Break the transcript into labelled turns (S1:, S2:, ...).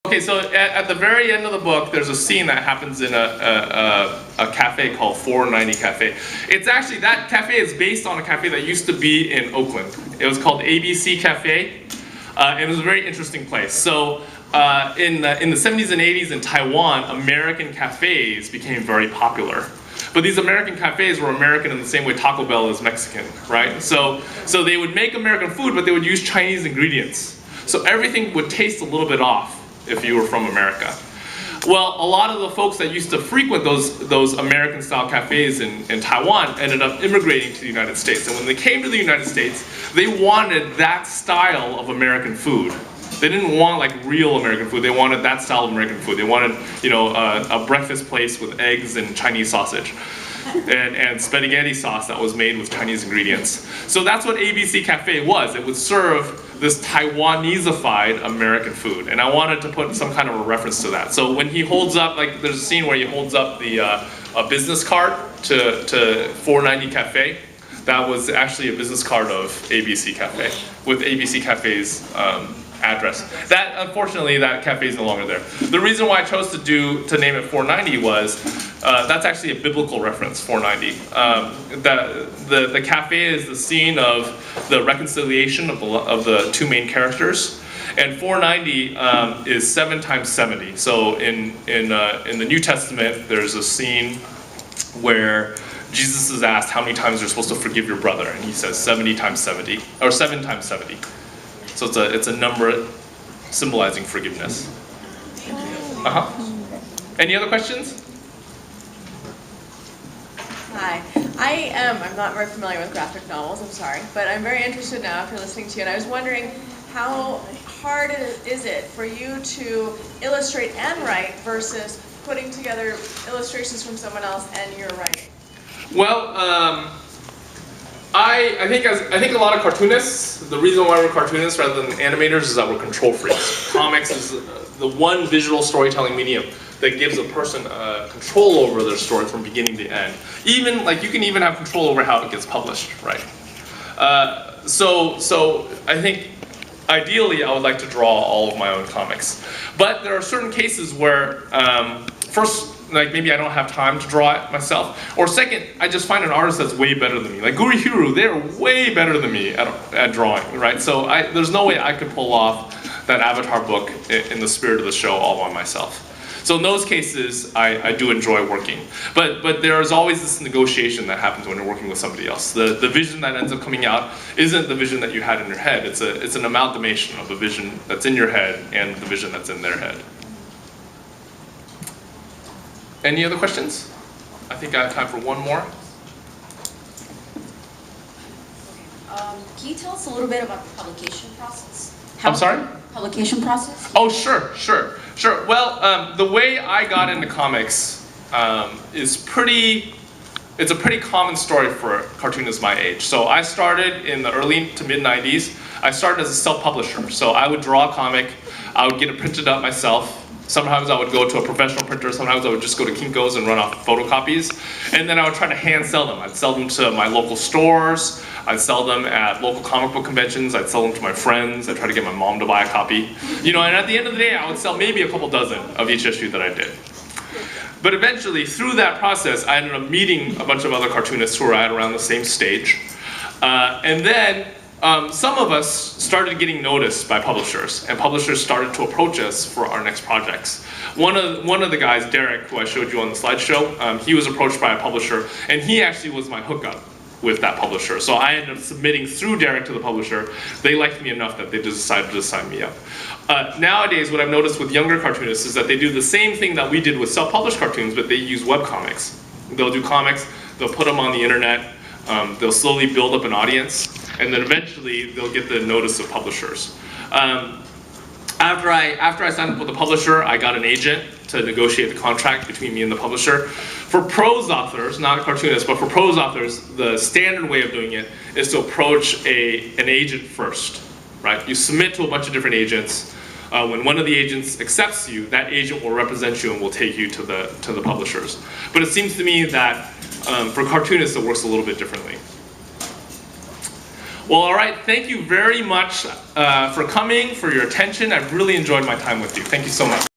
S1: Okay, so at the very end of the book, there's a scene that happens in a cafe called 490 Cafe. It's actually, that cafe is based on a cafe that used to be in Oakland. It was called ABC Cafe, and it was a very interesting place. So in the 70s and 80s in Taiwan, American cafes became very popular. But these American cafes were American in the same way Taco Bell is Mexican, right? So they would make American food, but they would use Chinese ingredients. So everything would taste a little bit off if you were from America. Well, a lot of the folks that used to frequent those American-style cafes in Taiwan ended up immigrating to the United States. And when they came to the United States, they wanted that style of American food. They didn't want like real American food. They wanted that style of American food. They wanted, you know, a breakfast place with eggs and Chinese sausage. And spaghetti sauce that was made with Chinese ingredients. So that's what ABC Cafe was. It would serve this Taiwanese-ified American food. And I wanted to put some kind of a reference to that. So when he holds up, like there's a scene where he holds up the a business card to 490 Cafe. That was actually a business card of ABC Cafe with ABC Cafe's address. That, unfortunately, that cafe is no longer there. The reason why I chose to name it 490 was that's actually a biblical reference. 490. The cafe is the scene of the reconciliation of the two main characters, and 490 is 7 times 70. So in the New Testament, there's a scene where Jesus is asked how many times you're supposed to forgive your brother, and he says 70 times 70, or 7 times 70. So it's a number symbolizing forgiveness. Any other questions?
S2: Hi. I'm not very familiar with graphic novels, I'm sorry, but I'm very interested now after listening to you, and I was wondering how hard is it for you to illustrate and write versus putting together illustrations from someone else and your writing?
S1: Well, I think a lot of cartoonists, the reason why we're cartoonists rather than animators is that we're control freaks. Comics is the one visual storytelling medium that gives a person control over their story from beginning to end. Even, like, you can even have control over how it gets published, right? So I think ideally I would like to draw all of my own comics. But there are certain cases where, first, like maybe I don't have time to draw it myself, or second, I just find an artist that's way better than me. Like Guri Hiru, they're way better than me at drawing, right? So there's no way I could pull off that Avatar book in the spirit of the show all by myself. So in those cases, I do enjoy working. But there is always this negotiation that happens when you're working with somebody else. The vision that ends up coming out isn't the vision that you had in your head. It's an amalgamation of the vision that's in your head and the vision that's in their head. Any other questions? I think I have time for one more.
S3: Can you tell us a little bit about the publication process?
S1: I'm sorry?
S3: Publication process?
S1: Oh, sure. Well, the way I got into comics is it's a pretty common story for cartoonists my age. So I started in the early to mid 90s. I started as a self-publisher. So I would draw a comic, I would get it printed up myself. Sometimes I would go to a professional printer, sometimes I would just go to Kinko's and run off photocopies. And then I would try to hand sell them. I'd sell them to my local stores, I'd sell them at local comic book conventions, I'd sell them to my friends, I'd try to get my mom to buy a copy. You know, and at the end of the day, I would sell maybe a couple dozen of each issue that I did. But eventually, through that process, I ended up meeting a bunch of other cartoonists who were at around the same stage. And then some of us started getting noticed by publishers, and publishers started to approach us for our next projects. One of the guys, Derek, who I showed you on the slideshow, he was approached by a publisher, and he actually was my hookup with that publisher. So I ended up submitting through Derek to the publisher. They liked me enough that they just decided to sign me up. Nowadays, what I've noticed with younger cartoonists is that they do the same thing that we did with self-published cartoons, but they use webcomics. They'll do comics, they'll put them on the internet, they'll slowly build up an audience, and then eventually they'll get the notice of publishers. After I signed up with the publisher, I got an agent to negotiate the contract between me and the publisher. For prose authors, not cartoonists, but for prose authors, the standard way of doing it is to approach an agent first, right? You submit to a bunch of different agents. When one of the agents accepts you, that agent will represent you and will take you to the publishers. But it seems to me that for cartoonists, it works a little bit differently. Well, all right. Thank you very much for coming, for your attention. I've really enjoyed my time with you. Thank you so much.